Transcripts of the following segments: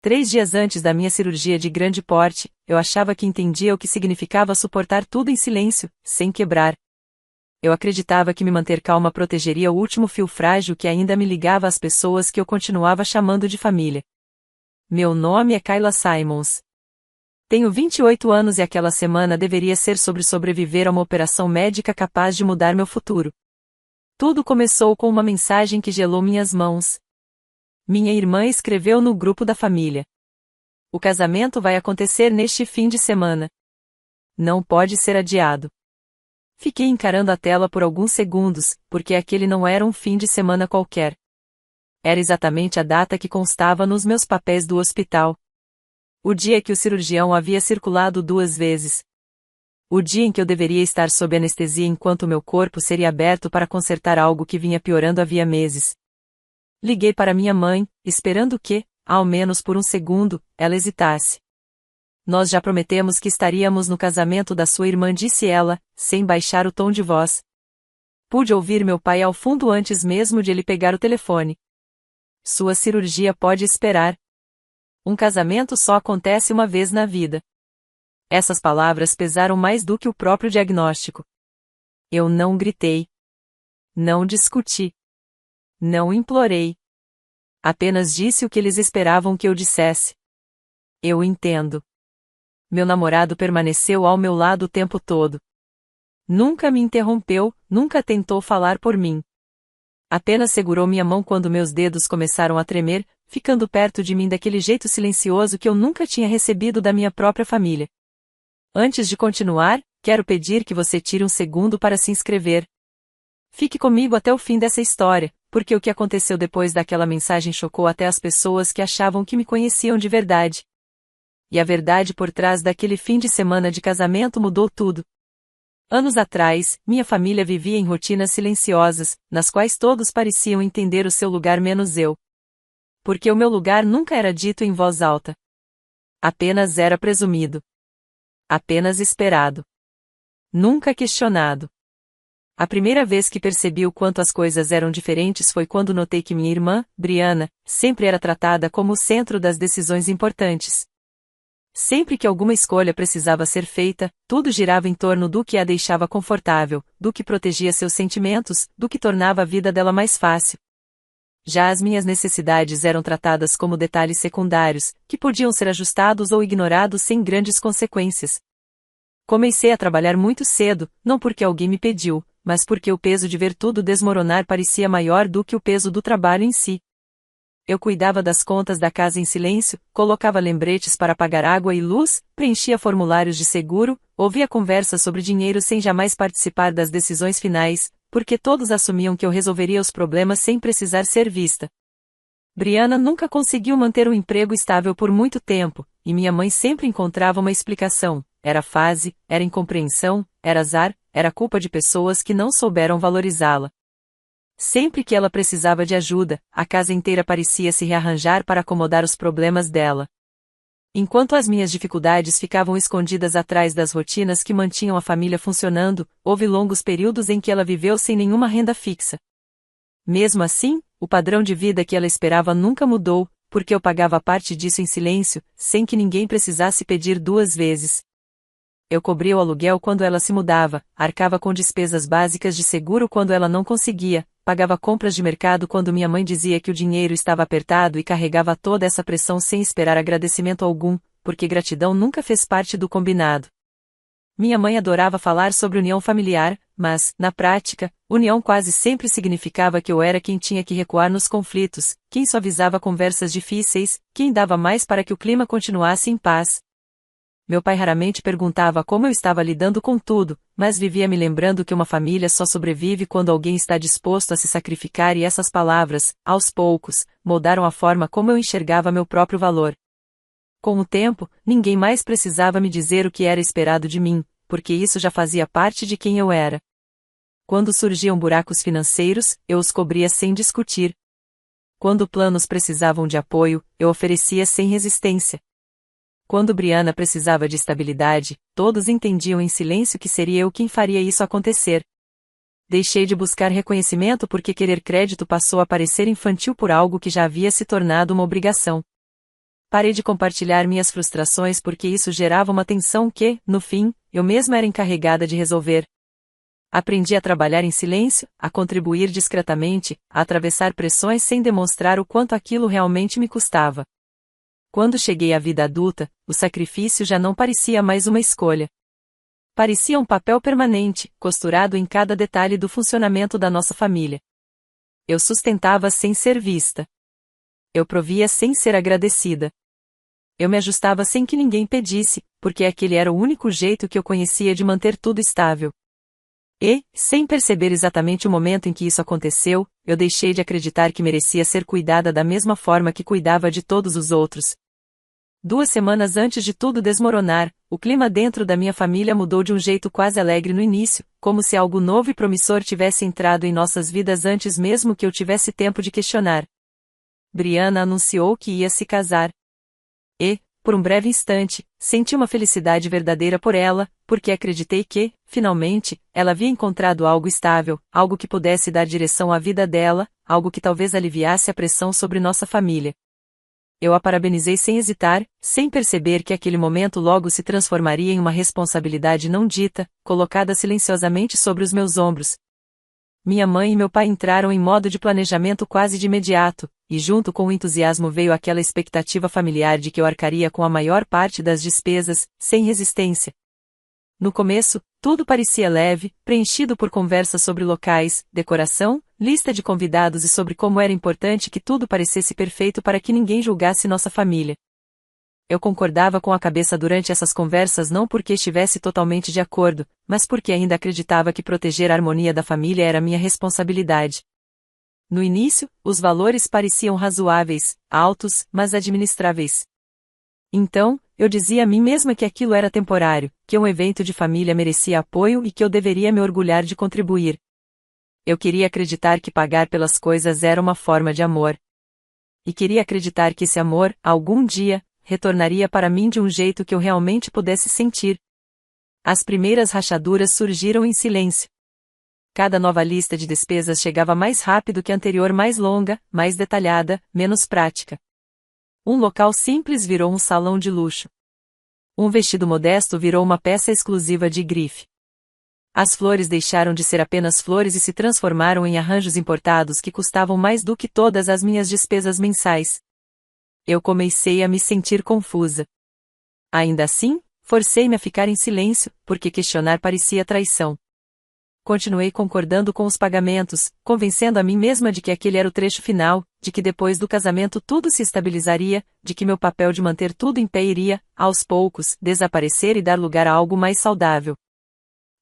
3 dias antes da minha cirurgia de grande porte, eu achava que entendia o que significava suportar tudo em silêncio, sem quebrar. Eu acreditava que me manter calma protegeria o último fio frágil que ainda me ligava às pessoas que eu continuava chamando de família. Meu nome é Kayla Simons. Tenho 28 anos e aquela semana deveria ser sobre sobreviver a uma operação médica capaz de mudar meu futuro. Tudo começou com uma mensagem que gelou minhas mãos. Minha irmã escreveu no grupo da família. O casamento vai acontecer neste fim de semana. Não pode ser adiado. Fiquei encarando a tela por alguns segundos, porque aquele não era um fim de semana qualquer. Era exatamente a data que constava nos meus papéis do hospital. O dia que o cirurgião havia circulado 2 vezes. O dia em que eu deveria estar sob anestesia enquanto meu corpo seria aberto para consertar algo que vinha piorando havia meses. Liguei para minha mãe, esperando que, ao menos por um segundo, ela hesitasse. Nós já prometemos que estaríamos no casamento da sua irmã, disse ela, sem baixar o tom de voz. Pude ouvir meu pai ao fundo antes mesmo de ele pegar o telefone. Sua cirurgia pode esperar. Um casamento só acontece uma vez na vida. Essas palavras pesaram mais do que o próprio diagnóstico. Eu não gritei. Não discuti. Não implorei. Apenas disse o que eles esperavam que eu dissesse. Eu entendo. Meu namorado permaneceu ao meu lado o tempo todo. Nunca me interrompeu, nunca tentou falar por mim. Apenas segurou minha mão quando meus dedos começaram a tremer, ficando perto de mim daquele jeito silencioso que eu nunca tinha recebido da minha própria família. Antes de continuar, quero pedir que você tire um segundo para se inscrever. Fique comigo até o fim dessa história, porque o que aconteceu depois daquela mensagem chocou até as pessoas que achavam que me conheciam de verdade. E a verdade por trás daquele fim de semana de casamento mudou tudo. Anos atrás, minha família vivia em rotinas silenciosas, nas quais todos pareciam entender o seu lugar menos eu. Porque o meu lugar nunca era dito em voz alta. Apenas era presumido. Apenas esperado. Nunca questionado. A primeira vez que percebi o quanto as coisas eram diferentes foi quando notei que minha irmã, Brianna, sempre era tratada como o centro das decisões importantes. Sempre que alguma escolha precisava ser feita, tudo girava em torno do que a deixava confortável, do que protegia seus sentimentos, do que tornava a vida dela mais fácil. Já as minhas necessidades eram tratadas como detalhes secundários, que podiam ser ajustados ou ignorados sem grandes consequências. Comecei a trabalhar muito cedo, não porque alguém me pediu, mas porque o peso de ver tudo desmoronar parecia maior do que o peso do trabalho em si. Eu cuidava das contas da casa em silêncio, colocava lembretes para pagar água e luz, preenchia formulários de seguro, ouvia conversas sobre dinheiro sem jamais participar das decisões finais, porque todos assumiam que eu resolveria os problemas sem precisar ser vista. Brianna nunca conseguiu manter um emprego estável por muito tempo, e minha mãe sempre encontrava uma explicação: era fase, era incompreensão, era azar, era culpa de pessoas que não souberam valorizá-la. Sempre que ela precisava de ajuda, a casa inteira parecia se rearranjar para acomodar os problemas dela. Enquanto as minhas dificuldades ficavam escondidas atrás das rotinas que mantinham a família funcionando, houve longos períodos em que ela viveu sem nenhuma renda fixa. Mesmo assim, o padrão de vida que ela esperava nunca mudou, porque eu pagava parte disso em silêncio, sem que ninguém precisasse pedir 2 vezes. Eu cobria o aluguel quando ela se mudava, arcava com despesas básicas de seguro quando ela não conseguia, pagava compras de mercado quando minha mãe dizia que o dinheiro estava apertado e carregava toda essa pressão sem esperar agradecimento algum, porque gratidão nunca fez parte do combinado. Minha mãe adorava falar sobre união familiar, mas, na prática, união quase sempre significava que eu era quem tinha que recuar nos conflitos, quem suavizava conversas difíceis, quem dava mais para que o clima continuasse em paz. Meu pai raramente perguntava como eu estava lidando com tudo, mas vivia me lembrando que uma família só sobrevive quando alguém está disposto a se sacrificar, e essas palavras, aos poucos, moldaram a forma como eu enxergava meu próprio valor. Com o tempo, ninguém mais precisava me dizer o que era esperado de mim, porque isso já fazia parte de quem eu era. Quando surgiam buracos financeiros, eu os cobria sem discutir. Quando planos precisavam de apoio, eu oferecia sem resistência. Quando Brianna precisava de estabilidade, todos entendiam em silêncio que seria eu quem faria isso acontecer. Deixei de buscar reconhecimento porque querer crédito passou a parecer infantil por algo que já havia se tornado uma obrigação. parei de compartilhar minhas frustrações porque isso gerava uma tensão que, no fim, eu mesma era encarregada de resolver. Aprendi a trabalhar em silêncio, a contribuir discretamente, a atravessar pressões sem demonstrar o quanto aquilo realmente me custava. Quando cheguei à vida adulta, o sacrifício já não parecia mais uma escolha. Parecia um papel permanente, costurado em cada detalhe do funcionamento da nossa família. Eu sustentava sem ser vista. Eu provia sem ser agradecida. Eu me ajustava sem que ninguém pedisse, porque aquele era o único jeito que eu conhecia de manter tudo estável. E, sem perceber exatamente o momento em que isso aconteceu, eu deixei de acreditar que merecia ser cuidada da mesma forma que cuidava de todos os outros. 2 semanas antes de tudo desmoronar, o clima dentro da minha família mudou de um jeito quase alegre no início, como se algo novo e promissor tivesse entrado em nossas vidas antes mesmo que eu tivesse tempo de questionar. Brianna anunciou que ia se casar. E, por um breve instante, senti uma felicidade verdadeira por ela, porque acreditei que, finalmente, ela havia encontrado algo estável, algo que pudesse dar direção à vida dela, algo que talvez aliviasse a pressão sobre nossa família. Eu a parabenizei sem hesitar, sem perceber que aquele momento logo se transformaria em uma responsabilidade não dita, colocada silenciosamente sobre os meus ombros. Minha mãe e meu pai entraram em modo de planejamento quase de imediato, e junto com o entusiasmo veio aquela expectativa familiar de que eu arcaria com a maior parte das despesas, sem resistência. No começo, tudo parecia leve, preenchido por conversas sobre locais, decoração, lista de convidados e sobre como era importante que tudo parecesse perfeito para que ninguém julgasse nossa família. Eu concordava com a cabeça durante essas conversas não porque estivesse totalmente de acordo, mas porque ainda acreditava que proteger a harmonia da família era minha responsabilidade. No início, os valores pareciam razoáveis, altos, mas administráveis. Então, eu dizia a mim mesma que aquilo era temporário, que um evento de família merecia apoio e que eu deveria me orgulhar de contribuir. Eu queria acreditar que pagar pelas coisas era uma forma de amor. E queria acreditar que esse amor, algum dia, retornaria para mim de um jeito que eu realmente pudesse sentir. As primeiras rachaduras surgiram em silêncio. Cada nova lista de despesas chegava mais rápido que a anterior, mais longa, mais detalhada, menos prática. Um local simples virou um salão de luxo. Um vestido modesto virou uma peça exclusiva de grife. As flores deixaram de ser apenas flores e se transformaram em arranjos importados que custavam mais do que todas as minhas despesas mensais. Eu comecei a me sentir confusa. Ainda assim, forcei-me a ficar em silêncio, porque questionar parecia traição. Continuei concordando com os pagamentos, convencendo a mim mesma de que aquele era o trecho final, de que depois do casamento tudo se estabilizaria, de que meu papel de manter tudo em pé iria, aos poucos, desaparecer e dar lugar a algo mais saudável.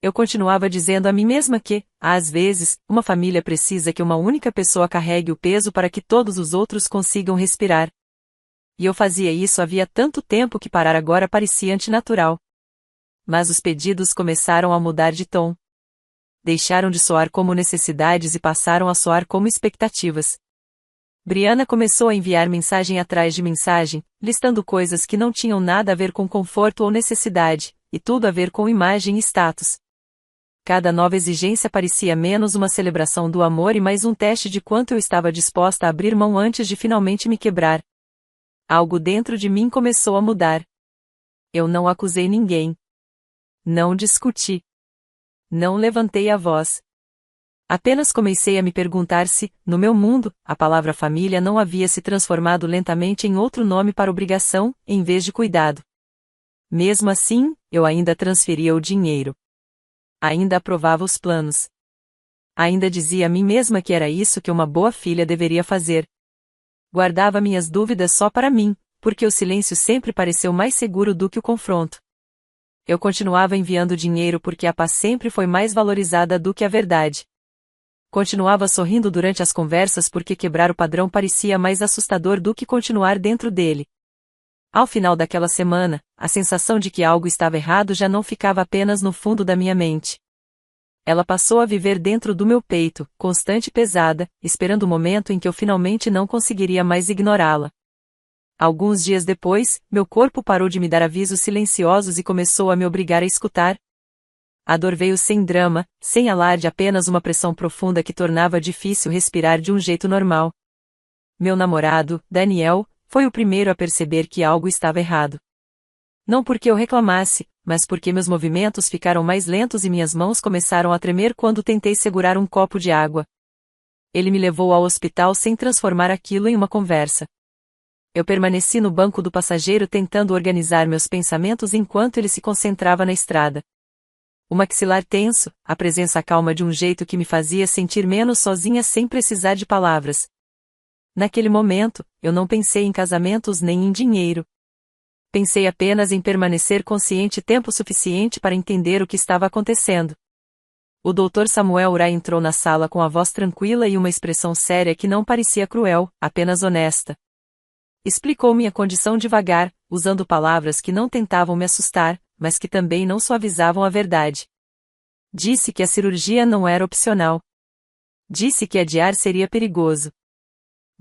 Eu continuava dizendo a mim mesma que, às vezes, uma família precisa que uma única pessoa carregue o peso para que todos os outros consigam respirar. E eu fazia isso havia tanto tempo que parar agora parecia antinatural. Mas os pedidos começaram a mudar de tom. Deixaram de soar como necessidades e passaram a soar como expectativas. Brianna começou a enviar mensagem atrás de mensagem, listando coisas que não tinham nada a ver com conforto ou necessidade, e tudo a ver com imagem e status. Cada nova exigência parecia menos uma celebração do amor e mais um teste de quanto eu estava disposta a abrir mão antes de finalmente me quebrar. Algo dentro de mim começou a mudar. Eu não acusei ninguém. Não discuti. Não levantei a voz. Apenas comecei a me perguntar se, no meu mundo, a palavra família não havia se transformado lentamente em outro nome para obrigação, em vez de cuidado. Mesmo assim, eu ainda transferia o dinheiro. Ainda aprovava os planos. Ainda dizia a mim mesma que era isso que uma boa filha deveria fazer. Guardava minhas dúvidas só para mim, porque o silêncio sempre pareceu mais seguro do que o confronto. Eu continuava enviando dinheiro porque a paz sempre foi mais valorizada do que a verdade. Continuava sorrindo durante as conversas porque quebrar o padrão parecia mais assustador do que continuar dentro dele. Ao final daquela semana, a sensação de que algo estava errado já não ficava apenas no fundo da minha mente. Ela passou a viver dentro do meu peito, constante e pesada, esperando o momento em que eu finalmente não conseguiria mais ignorá-la. Alguns dias depois, meu corpo parou de me dar avisos silenciosos e começou a me obrigar a escutar. A dor veio sem drama, sem alarde, apenas uma pressão profunda que tornava difícil respirar de um jeito normal. Meu namorado, Daniel, foi o primeiro a perceber que algo estava errado. Não porque eu reclamasse, mas porque meus movimentos ficaram mais lentos e minhas mãos começaram a tremer quando tentei segurar um copo de água. Ele me levou ao hospital sem transformar aquilo em uma conversa. Eu permaneci no banco do passageiro tentando organizar meus pensamentos enquanto ele se concentrava na estrada. O maxilar tenso, a presença calma de um jeito que me fazia sentir menos sozinha sem precisar de palavras. Naquele momento, eu não pensei em casamentos nem em dinheiro. Pensei apenas em permanecer consciente tempo suficiente para entender o que estava acontecendo. O Dr. Samuel Ura entrou na sala com a voz tranquila e uma expressão séria que não parecia cruel, apenas honesta. Explicou minha condição devagar, usando palavras que não tentavam me assustar, mas que também não suavizavam a verdade. Disse que a cirurgia não era opcional. Disse que adiar seria perigoso.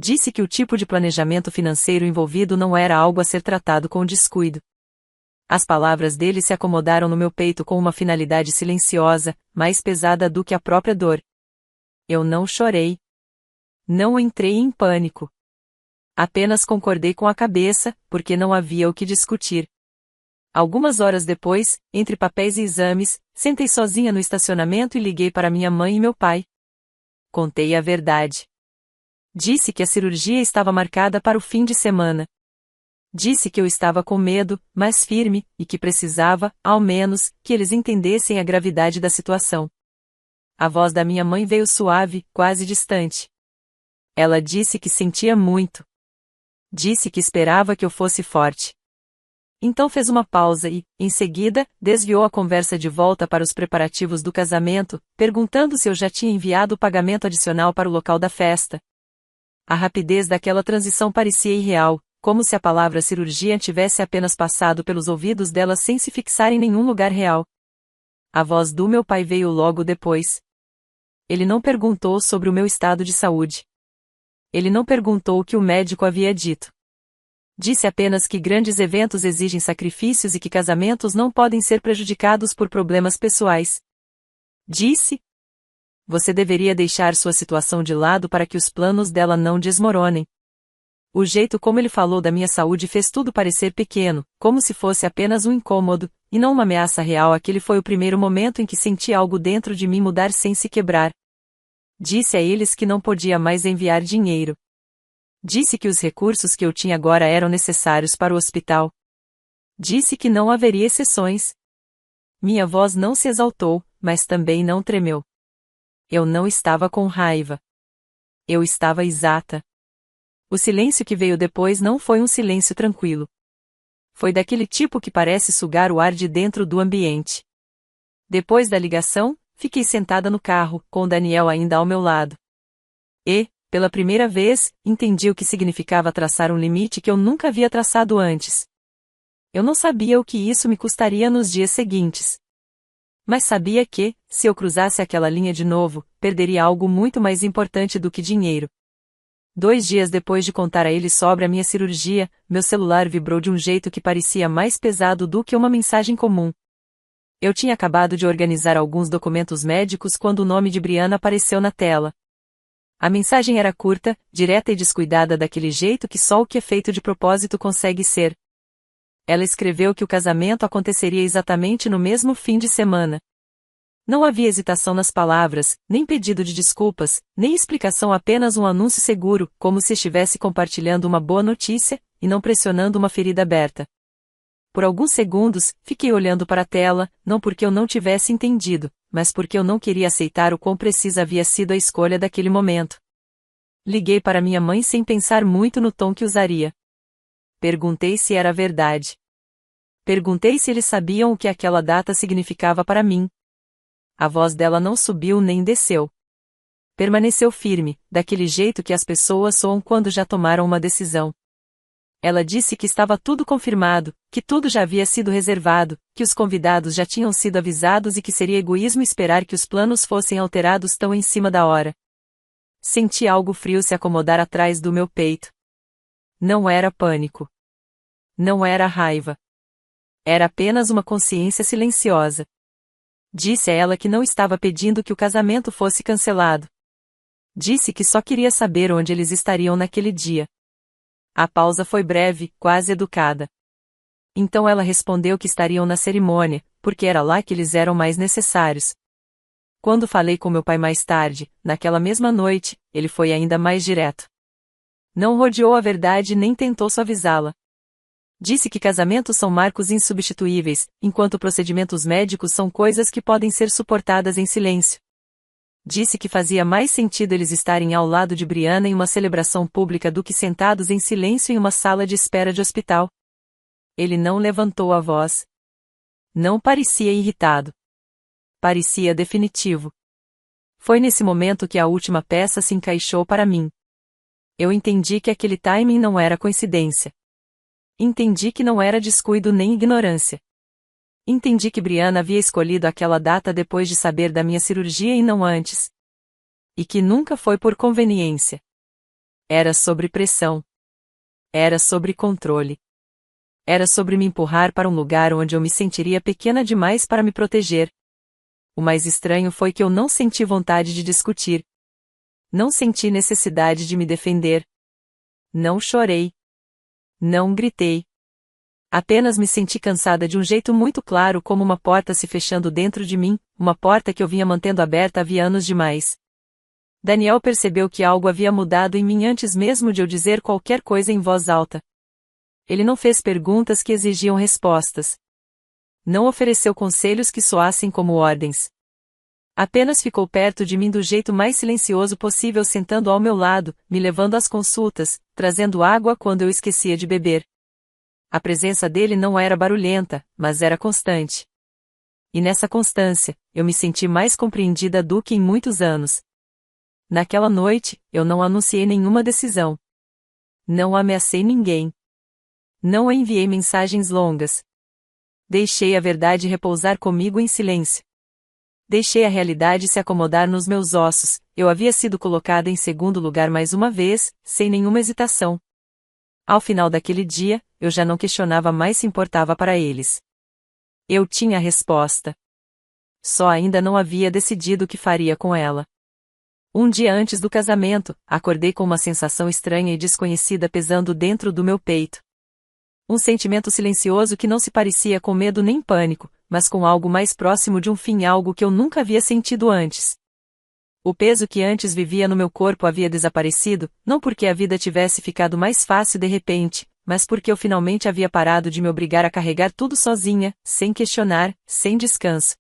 Disse que o tipo de planejamento financeiro envolvido não era algo a ser tratado com descuido. As palavras dele se acomodaram no meu peito com uma finalidade silenciosa, mais pesada do que a própria dor. Eu não chorei. Não entrei em pânico. Apenas concordei com a cabeça, porque não havia o que discutir. Algumas horas depois, entre papéis e exames, sentei sozinha no estacionamento e liguei para minha mãe e meu pai. Contei a verdade. Disse que a cirurgia estava marcada para o fim de semana. Disse que eu estava com medo, mas firme, e que precisava, ao menos, que eles entendessem a gravidade da situação. A voz da minha mãe veio suave, quase distante. Ela disse que sentia muito. Disse que esperava que eu fosse forte. Então fez uma pausa e, em seguida, desviou a conversa de volta para os preparativos do casamento, perguntando se eu já tinha enviado o pagamento adicional para o local da festa. A rapidez daquela transição parecia irreal, como se a palavra cirurgia tivesse apenas passado pelos ouvidos dela sem se fixar em nenhum lugar real. A voz do meu pai veio logo depois. Ele não perguntou sobre o meu estado de saúde. Ele não perguntou o que o médico havia dito. Disse apenas que grandes eventos exigem sacrifícios e que casamentos não podem ser prejudicados por problemas pessoais. Disse: você deveria deixar sua situação de lado para que os planos dela não desmoronem. O jeito como ele falou da minha saúde fez tudo parecer pequeno, como se fosse apenas um incômodo, e não uma ameaça real. Aquele foi o primeiro momento em que senti algo dentro de mim mudar sem se quebrar. Disse a eles que não podia mais enviar dinheiro. Disse que os recursos que eu tinha agora eram necessários para o hospital. Disse que não haveria exceções. Minha voz não se exaltou, mas também não tremeu. Eu não estava com raiva. Eu estava exata. O silêncio que veio depois não foi um silêncio tranquilo. Foi daquele tipo que parece sugar o ar de dentro do ambiente. Depois da ligação, fiquei sentada no carro, com Daniel ainda ao meu lado. E, pela primeira vez, entendi o que significava traçar um limite que eu nunca havia traçado antes. Eu não sabia o que isso me custaria nos dias seguintes. Mas sabia que, se eu cruzasse aquela linha de novo, perderia algo muito mais importante do que dinheiro. 2 dias depois de contar a ele sobre a minha cirurgia, meu celular vibrou de um jeito que parecia mais pesado do que uma mensagem comum. Eu tinha acabado de organizar alguns documentos médicos quando o nome de Brianna apareceu na tela. A mensagem era curta, direta e descuidada daquele jeito que só o que é feito de propósito consegue ser. Ela escreveu que o casamento aconteceria exatamente no mesmo fim de semana. Não havia hesitação nas palavras, nem pedido de desculpas, nem explicação, apenas um anúncio seguro, como se estivesse compartilhando uma boa notícia, e não pressionando uma ferida aberta. Por alguns segundos, fiquei olhando para a tela, não porque eu não tivesse entendido, mas porque eu não queria aceitar o quão precisa havia sido a escolha daquele momento. Liguei para minha mãe sem pensar muito no tom que usaria. Perguntei se era verdade. Perguntei se eles sabiam o que aquela data significava para mim. A voz dela não subiu nem desceu. Permaneceu firme, daquele jeito que as pessoas soam quando já tomaram uma decisão. Ela disse que estava tudo confirmado, que tudo já havia sido reservado, que os convidados já tinham sido avisados e que seria egoísmo esperar que os planos fossem alterados tão em cima da hora. Senti algo frio se acomodar atrás do meu peito. Não era pânico. Não era raiva. Era apenas uma consciência silenciosa. Disse a ela que não estava pedindo que o casamento fosse cancelado. Disse que só queria saber onde eles estariam naquele dia. A pausa foi breve, quase educada. Então ela respondeu que estariam na cerimônia, porque era lá que eles eram mais necessários. Quando falei com meu pai mais tarde, naquela mesma noite, ele foi ainda mais direto. Não rodeou a verdade nem tentou suavizá-la. Disse que casamentos são marcos insubstituíveis, enquanto procedimentos médicos são coisas que podem ser suportadas em silêncio. Disse que fazia mais sentido eles estarem ao lado de Brianna em uma celebração pública do que sentados em silêncio em uma sala de espera de hospital. Ele não levantou a voz. Não parecia irritado. Parecia definitivo. Foi nesse momento que a última peça se encaixou para mim. Eu entendi que aquele timing não era coincidência. Entendi que não era descuido nem ignorância. Entendi que Brianna havia escolhido aquela data depois de saber da minha cirurgia e não antes. E que nunca foi por conveniência. Era sobre pressão. Era sobre controle. Era sobre me empurrar para um lugar onde eu me sentiria pequena demais para me proteger. O mais estranho foi que eu não senti vontade de discutir. Não senti necessidade de me defender. Não chorei. Não gritei. Apenas me senti cansada de um jeito muito claro, como uma porta se fechando dentro de mim, uma porta que eu vinha mantendo aberta havia anos demais. Daniel percebeu que algo havia mudado em mim antes mesmo de eu dizer qualquer coisa em voz alta. Ele não fez perguntas que exigiam respostas. Não ofereceu conselhos que soassem como ordens. Apenas ficou perto de mim do jeito mais silencioso possível, sentando ao meu lado, me levando às consultas, trazendo água quando eu esquecia de beber. A presença dele não era barulhenta, mas era constante. E nessa constância, eu me senti mais compreendida do que em muitos anos. Naquela noite, eu não anunciei nenhuma decisão. Não ameacei ninguém. Não enviei mensagens longas. Deixei a verdade repousar comigo em silêncio. Deixei a realidade se acomodar nos meus ossos. Eu havia sido colocada em segundo lugar mais uma vez, sem nenhuma hesitação. Ao final daquele dia, eu já não questionava mais se importava para eles. Eu tinha a resposta. Só ainda não havia decidido o que faria com ela. Um dia antes do casamento, acordei com uma sensação estranha e desconhecida pesando dentro do meu peito. Um sentimento silencioso que não se parecia com medo nem pânico, mas com algo mais próximo de um fim, algo que eu nunca havia sentido antes. O peso que antes vivia no meu corpo havia desaparecido, não porque a vida tivesse ficado mais fácil de repente, mas porque eu finalmente havia parado de me obrigar a carregar tudo sozinha, sem questionar, sem descanso.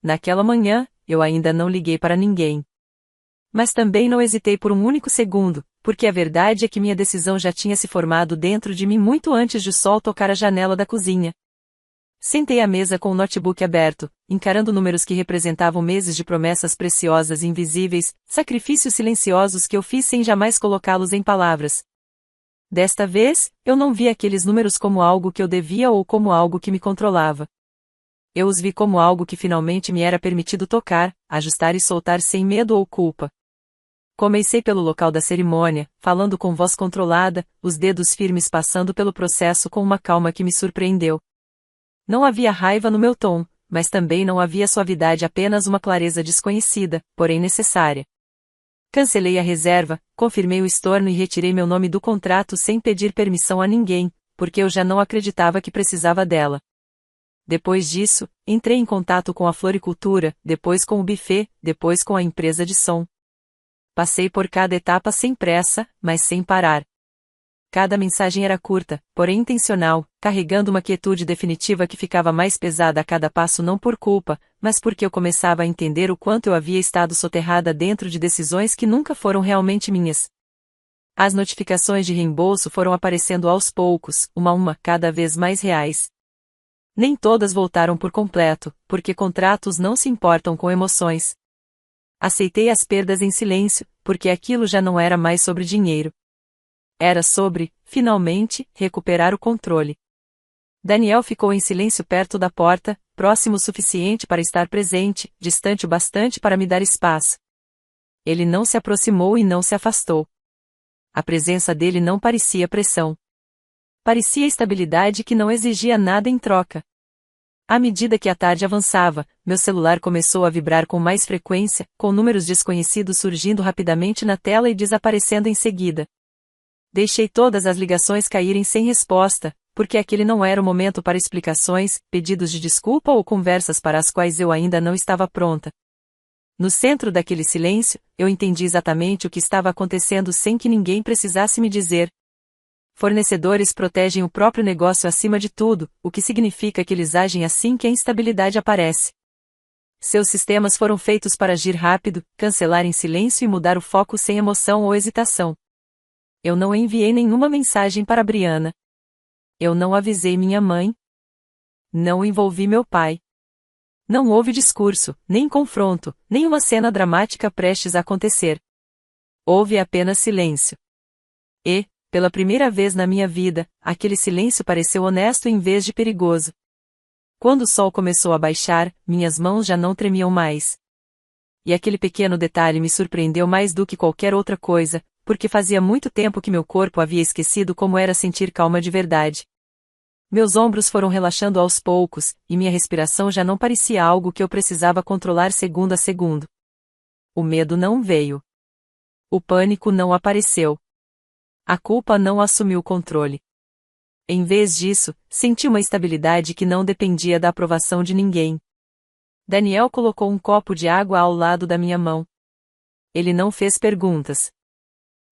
Naquela manhã, eu ainda não liguei para ninguém. Mas também não hesitei por um único segundo, porque a verdade é que minha decisão já tinha se formado dentro de mim muito antes de o sol tocar a janela da cozinha. Sentei à mesa com o notebook aberto, encarando números que representavam meses de promessas preciosas e invisíveis, sacrifícios silenciosos que eu fiz sem jamais colocá-los em palavras. Desta vez, eu não vi aqueles números como algo que eu devia ou como algo que me controlava. Eu os vi como algo que finalmente me era permitido tocar, ajustar e soltar sem medo ou culpa. Comecei pelo local da cerimônia, falando com voz controlada, os dedos firmes passando pelo processo com uma calma que me surpreendeu. Não havia raiva no meu tom, mas também não havia suavidade, apenas uma clareza desconhecida, porém necessária. Cancelei a reserva, confirmei o estorno e retirei meu nome do contrato sem pedir permissão a ninguém, porque eu já não acreditava que precisava dela. Depois disso, entrei em contato com a floricultura, depois com o buffet, depois com a empresa de som. Passei por cada etapa sem pressa, mas sem parar. Cada mensagem era curta, porém intencional, carregando uma quietude definitiva que ficava mais pesada a cada passo, não por culpa, mas porque eu começava a entender o quanto eu havia estado soterrada dentro de decisões que nunca foram realmente minhas. As notificações de reembolso foram aparecendo aos poucos, uma a uma, cada vez mais reais. Nem todas voltaram por completo, porque contratos não se importam com emoções. Aceitei as perdas em silêncio, porque aquilo já não era mais sobre dinheiro. Era sobre, finalmente, recuperar o controle. Daniel ficou em silêncio perto da porta, próximo o suficiente para estar presente, distante o bastante para me dar espaço. Ele não se aproximou e não se afastou. A presença dele não parecia pressão. Parecia estabilidade que não exigia nada em troca. À medida que a tarde avançava, meu celular começou a vibrar com mais frequência, com números desconhecidos surgindo rapidamente na tela e desaparecendo em seguida. Deixei todas as ligações caírem sem resposta, porque aquele não era o momento para explicações, pedidos de desculpa ou conversas para as quais eu ainda não estava pronta. No centro daquele silêncio, eu entendi exatamente o que estava acontecendo sem que ninguém precisasse me dizer. Fornecedores protegem o próprio negócio acima de tudo, o que significa que eles agem assim que a instabilidade aparece. Seus sistemas foram feitos para agir rápido, cancelar em silêncio e mudar o foco sem emoção ou hesitação. Eu não enviei nenhuma mensagem para Brianna. Eu não avisei minha mãe. Não envolvi meu pai. Não houve discurso, nem confronto, nem uma cena dramática prestes a acontecer. Houve apenas silêncio. E, pela primeira vez na minha vida, aquele silêncio pareceu honesto em vez de perigoso. Quando o sol começou a baixar, minhas mãos já não tremiam mais. E aquele pequeno detalhe me surpreendeu mais do que qualquer outra coisa, porque fazia muito tempo que meu corpo havia esquecido como era sentir calma de verdade. Meus ombros foram relaxando aos poucos, e minha respiração já não parecia algo que eu precisava controlar segundo a segundo. O medo não veio. O pânico não apareceu. A culpa não assumiu o controle. Em vez disso, senti uma estabilidade que não dependia da aprovação de ninguém. Daniel colocou um copo de água ao lado da minha mão. Ele não fez perguntas.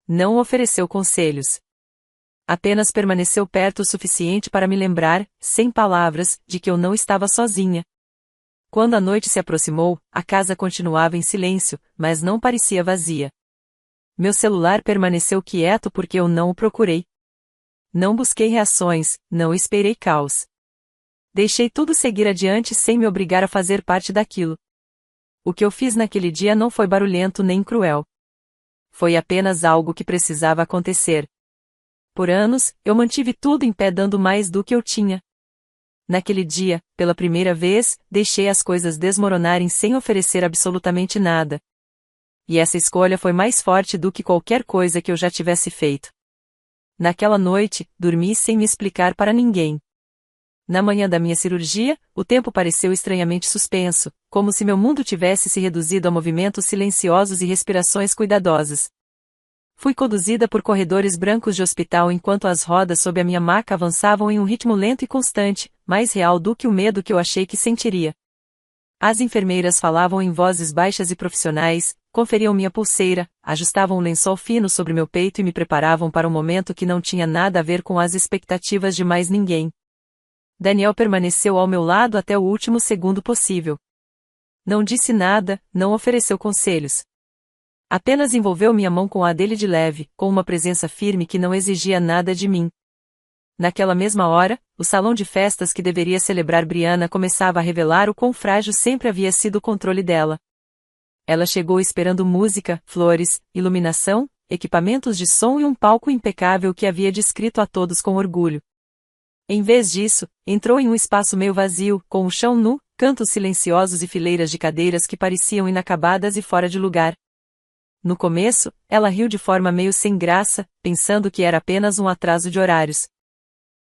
Não ofereceu conselhos. Apenas permaneceu perto o suficiente para me lembrar, sem palavras, de que eu não estava sozinha. Quando a noite se aproximou, a casa continuava em silêncio, mas não parecia vazia. Meu celular permaneceu quieto porque eu não o procurei. Não busquei reações, não esperei caos. Deixei tudo seguir adiante sem me obrigar a fazer parte daquilo. O que eu fiz naquele dia não foi barulhento nem cruel. Foi apenas algo que precisava acontecer. Por anos, eu mantive tudo em pé dando mais do que eu tinha. Naquele dia, pela primeira vez, deixei as coisas desmoronarem sem oferecer absolutamente nada. E essa escolha foi mais forte do que qualquer coisa que eu já tivesse feito. Naquela noite, dormi sem me explicar para ninguém. Na manhã da minha cirurgia, o tempo pareceu estranhamente suspenso, como se meu mundo tivesse se reduzido a movimentos silenciosos e respirações cuidadosas. Fui conduzida por corredores brancos de hospital enquanto as rodas sob a minha maca avançavam em um ritmo lento e constante, mais real do que o medo que eu achei que sentiria. As enfermeiras falavam em vozes baixas e profissionais, conferiam minha pulseira, ajustavam um lençol fino sobre meu peito e me preparavam para um momento que não tinha nada a ver com as expectativas de mais ninguém. Daniel permaneceu ao meu lado até o último segundo possível. Não disse nada, não ofereceu conselhos. Apenas envolveu minha mão com a dele de leve, com uma presença firme que não exigia nada de mim. Naquela mesma hora, o salão de festas que deveria celebrar Brianna começava a revelar o quão frágil sempre havia sido o controle dela. Ela chegou esperando música, flores, iluminação, equipamentos de som e um palco impecável que havia descrito a todos com orgulho. Em vez disso, entrou em um espaço meio vazio, com o chão nu, cantos silenciosos e fileiras de cadeiras que pareciam inacabadas e fora de lugar. No começo, ela riu de forma meio sem graça, pensando que era apenas um atraso de horários.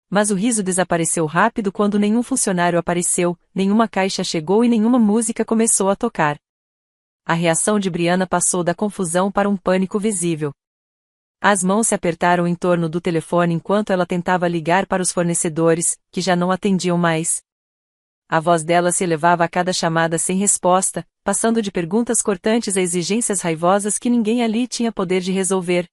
Mas o riso desapareceu rápido quando nenhum funcionário apareceu, nenhuma caixa chegou e nenhuma música começou a tocar. A reação de Brianna passou da confusão para um pânico visível. As mãos se apertaram em torno do telefone enquanto ela tentava ligar para os fornecedores, que já não atendiam mais. A voz dela se elevava a cada chamada sem resposta, passando de perguntas cortantes a exigências raivosas que ninguém ali tinha poder de resolver.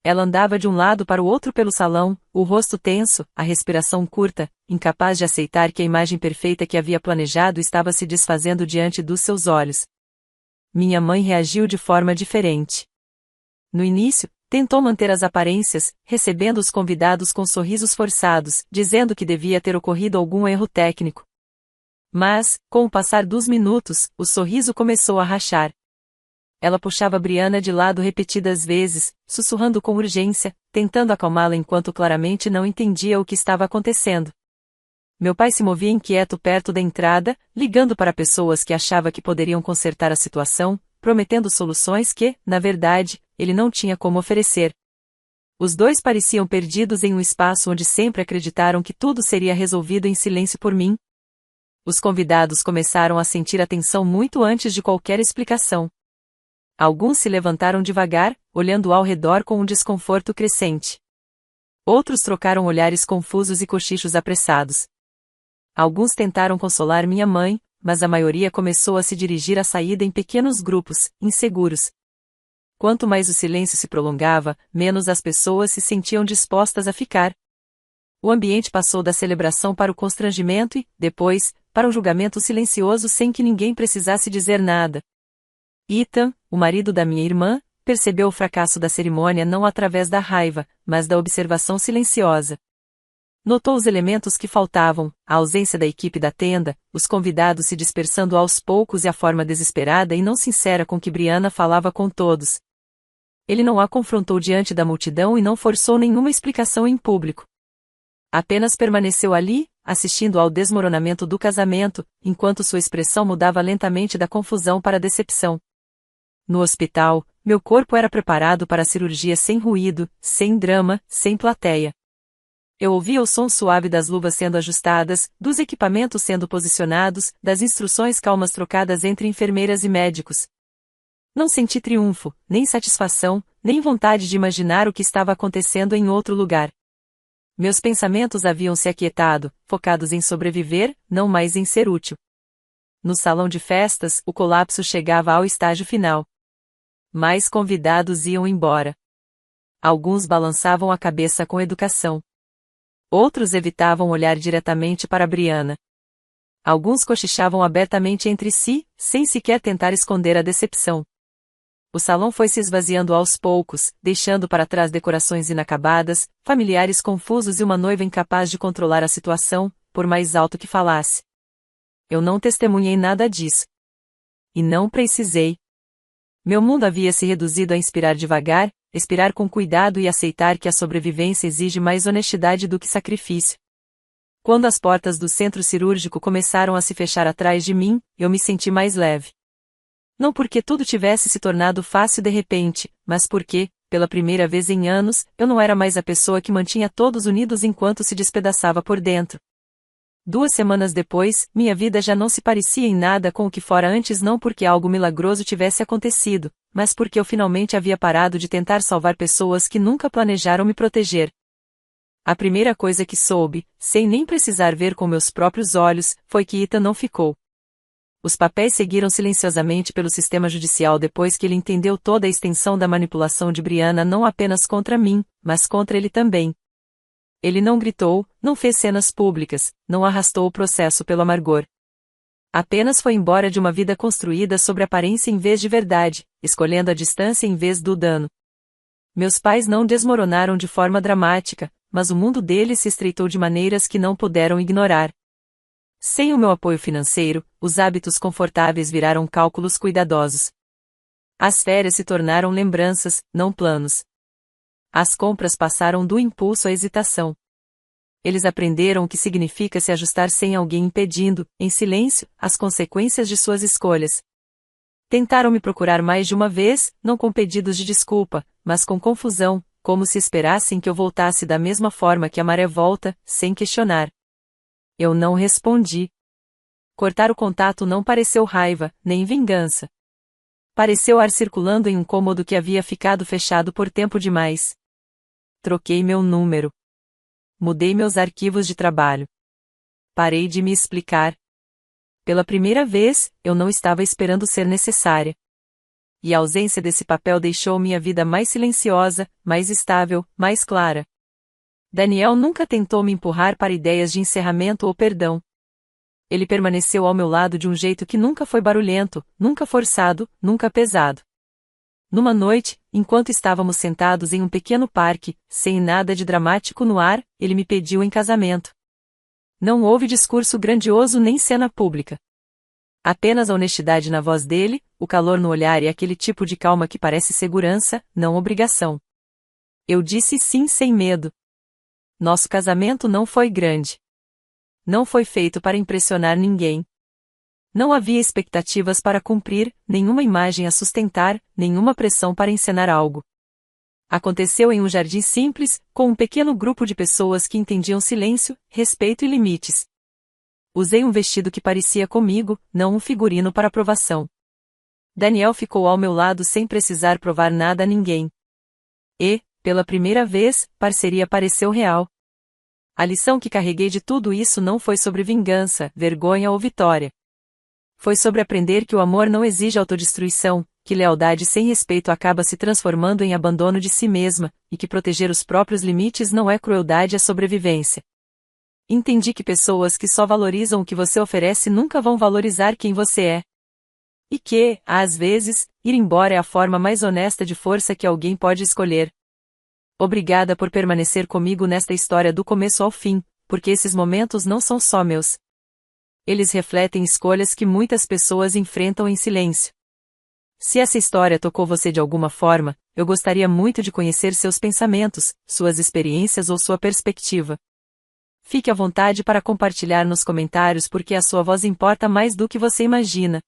Ela andava de um lado para o outro pelo salão, o rosto tenso, a respiração curta, incapaz de aceitar que a imagem perfeita que havia planejado estava se desfazendo diante dos seus olhos. Minha mãe reagiu de forma diferente. No início, tentou manter as aparências, recebendo os convidados com sorrisos forçados, dizendo que devia ter ocorrido algum erro técnico. Mas, com o passar dos minutos, o sorriso começou a rachar. Ela puxava Brianna de lado repetidas vezes, sussurrando com urgência, tentando acalmá-la enquanto claramente não entendia o que estava acontecendo. Meu pai se movia inquieto perto da entrada, ligando para pessoas que achava que poderiam consertar a situação, prometendo soluções que, na verdade, ele não tinha como oferecer. Os dois pareciam perdidos em um espaço onde sempre acreditaram que tudo seria resolvido em silêncio por mim. Os convidados começaram a sentir a tensão muito antes de qualquer explicação. Alguns se levantaram devagar, olhando ao redor com um desconforto crescente. Outros trocaram olhares confusos e cochichos apressados. Alguns tentaram consolar minha mãe, mas a maioria começou a se dirigir à saída em pequenos grupos, inseguros. Quanto mais o silêncio se prolongava, menos as pessoas se sentiam dispostas a ficar. O ambiente passou da celebração para o constrangimento e, depois, para um julgamento silencioso sem que ninguém precisasse dizer nada. Ethan, o marido da minha irmã, percebeu o fracasso da cerimônia não através da raiva, mas da observação silenciosa. Notou os elementos que faltavam, a ausência da equipe da tenda, os convidados se dispersando aos poucos e a forma desesperada e não sincera com que Brianna falava com todos. Ele não a confrontou diante da multidão e não forçou nenhuma explicação em público. Apenas permaneceu ali, assistindo ao desmoronamento do casamento, enquanto sua expressão mudava lentamente da confusão para a decepção. No hospital, meu corpo era preparado para a cirurgia sem ruído, sem drama, sem plateia. Eu ouvia o som suave das luvas sendo ajustadas, dos equipamentos sendo posicionados, das instruções calmas trocadas entre enfermeiras e médicos. Não senti triunfo, nem satisfação, nem vontade de imaginar o que estava acontecendo em outro lugar. Meus pensamentos haviam se aquietado, focados em sobreviver, não mais em ser útil. No salão de festas, o colapso chegava ao estágio final. Mais convidados iam embora. Alguns balançavam a cabeça com educação. Outros evitavam olhar diretamente para Brianna. Alguns cochichavam abertamente entre si, sem sequer tentar esconder a decepção. O salão foi se esvaziando aos poucos, deixando para trás decorações inacabadas, familiares confusos e uma noiva incapaz de controlar a situação, por mais alto que falasse. Eu não testemunhei nada disso. E não precisei. Meu mundo havia se reduzido a inspirar devagar, expirar com cuidado e aceitar que a sobrevivência exige mais honestidade do que sacrifício. Quando as portas do centro cirúrgico começaram a se fechar atrás de mim, eu me senti mais leve. Não porque tudo tivesse se tornado fácil de repente, mas porque, pela primeira vez em anos, eu não era mais a pessoa que mantinha todos unidos enquanto se despedaçava por dentro. 2 semanas depois, minha vida já não se parecia em nada com o que fora antes, não porque algo milagroso tivesse acontecido, mas porque eu finalmente havia parado de tentar salvar pessoas que nunca planejaram me proteger. A primeira coisa que soube, sem nem precisar ver com meus próprios olhos, foi que Ethan não ficou. Os papéis seguiram silenciosamente pelo sistema judicial depois que ele entendeu toda a extensão da manipulação de Brianna não apenas contra mim, mas contra ele também. Ele não gritou, não fez cenas públicas, não arrastou o processo pelo amargor. Apenas foi embora de uma vida construída sobre aparência em vez de verdade, escolhendo a distância em vez do dano. Meus pais não desmoronaram de forma dramática, mas o mundo deles se estreitou de maneiras que não puderam ignorar. Sem o meu apoio financeiro, os hábitos confortáveis viraram cálculos cuidadosos. As férias se tornaram lembranças, não planos. As compras passaram do impulso à hesitação. Eles aprenderam o que significa se ajustar sem alguém impedindo, em silêncio, as consequências de suas escolhas. Tentaram me procurar mais de uma vez, não com pedidos de desculpa, mas com confusão, como se esperassem que eu voltasse da mesma forma que a maré volta, sem questionar. Eu não respondi. Cortar o contato não pareceu raiva, nem vingança. Pareceu ar circulando em um cômodo que havia ficado fechado por tempo demais. Troquei meu número. Mudei meus arquivos de trabalho. Parei de me explicar. Pela primeira vez, eu não estava esperando ser necessária. E a ausência desse papel deixou minha vida mais silenciosa, mais estável, mais clara. Daniel nunca tentou me empurrar para ideias de encerramento ou perdão. Ele permaneceu ao meu lado de um jeito que nunca foi barulhento, nunca forçado, nunca pesado. Numa noite, enquanto estávamos sentados em um pequeno parque, sem nada de dramático no ar, ele me pediu em casamento. Não houve discurso grandioso nem cena pública. Apenas a honestidade na voz dele, o calor no olhar e aquele tipo de calma que parece segurança, não obrigação. Eu disse sim sem medo. Nosso casamento não foi grande. Não foi feito para impressionar ninguém. Não havia expectativas para cumprir, nenhuma imagem a sustentar, nenhuma pressão para encenar algo. Aconteceu em um jardim simples, com um pequeno grupo de pessoas que entendiam silêncio, respeito e limites. Usei um vestido que parecia comigo, não um figurino para aprovação. Daniel ficou ao meu lado sem precisar provar nada a ninguém. E, pela primeira vez, parceria pareceu real. A lição que carreguei de tudo isso não foi sobre vingança, vergonha ou vitória. Foi sobre aprender que o amor não exige autodestruição, que lealdade sem respeito acaba se transformando em abandono de si mesma, e que proteger os próprios limites não é crueldade, é sobrevivência. Entendi que pessoas que só valorizam o que você oferece nunca vão valorizar quem você é. E que, às vezes, ir embora é a forma mais honesta de força que alguém pode escolher. Obrigada por permanecer comigo nesta história do começo ao fim, porque esses momentos não são só meus. Eles refletem escolhas que muitas pessoas enfrentam em silêncio. Se essa história tocou você de alguma forma, eu gostaria muito de conhecer seus pensamentos, suas experiências ou sua perspectiva. Fique à vontade para compartilhar nos comentários porque a sua voz importa mais do que você imagina.